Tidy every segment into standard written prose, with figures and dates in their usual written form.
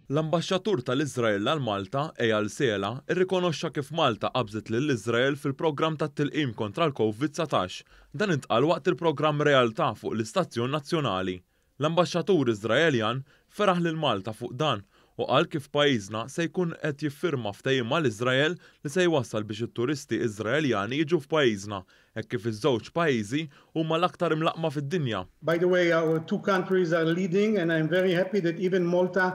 L-Ambaxxatur tal-Iżrael għal Malta, Eyal Sela, irrikonoxxa kif Malta qabżet lill-Iżrael fil-programm tat-tilqim kontra l-COVID-19. Dan intqal waqt il-programm Realtà fuq l-Istazzjon Nazzjonali. L-Ambaxxatur Iżraeljan feraħ lil Malta fuq dan u qal kif pajjiżna se jkun qed jiffirma ftehim mal-Iżrael li se jwassal biex it-turisti Iżraeljani jiġu f'pajjiżna hekk kif iż-żewġ pajjiżi huma l-aktar imlaqma fid-dinja. By the way, our two countries are leading and I'm very happy that even Malta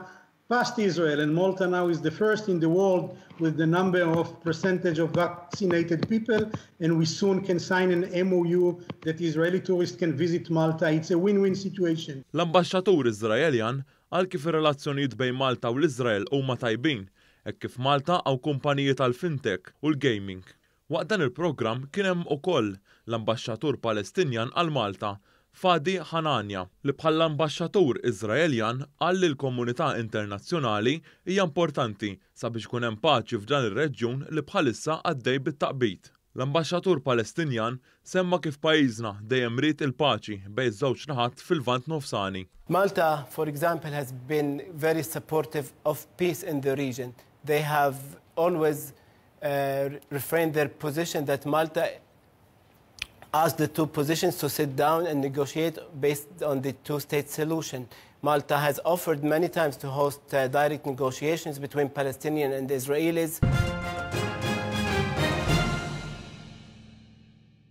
passed Israel, and Malta now is the first in the world with the number of percentage of vaccinated people, and we soon can sign an MOU that Israeli tourists can visit Malta. It's a win-win situation. L-Ambaxxatur Iżraeljan għal kif ir-relazzjonijiet bejn Malta u l-Iżrael huma tajbin, hekk kif Malta hawn kumpaniji tal-fintech u l-gaming. Waqt dan il-programm kien hemm ukoll l-Ambaxxatur Palestinjan għal Malta, Fadi Hanania, li bħall ambaxxatur Iżraeljan qal li l-komunità internazzjonali hija importanti sabiex kun hemm paċi f'dan ir-reġjun li bħalissa għaddej bit-taqbid. L-Ambaxxatur Palestinjan semma kif pajjiżna dejjem rid il-paċi bejn żewġ naħat fil-Lvant Nofsani. Malta, for example, has been very supportive of peace in the region. They have always refrained their position that Malta asked the two positions to sit down and negotiate based on the two-state solution. Malta has offered many times to host direct negotiations between Palestinians and Israelis.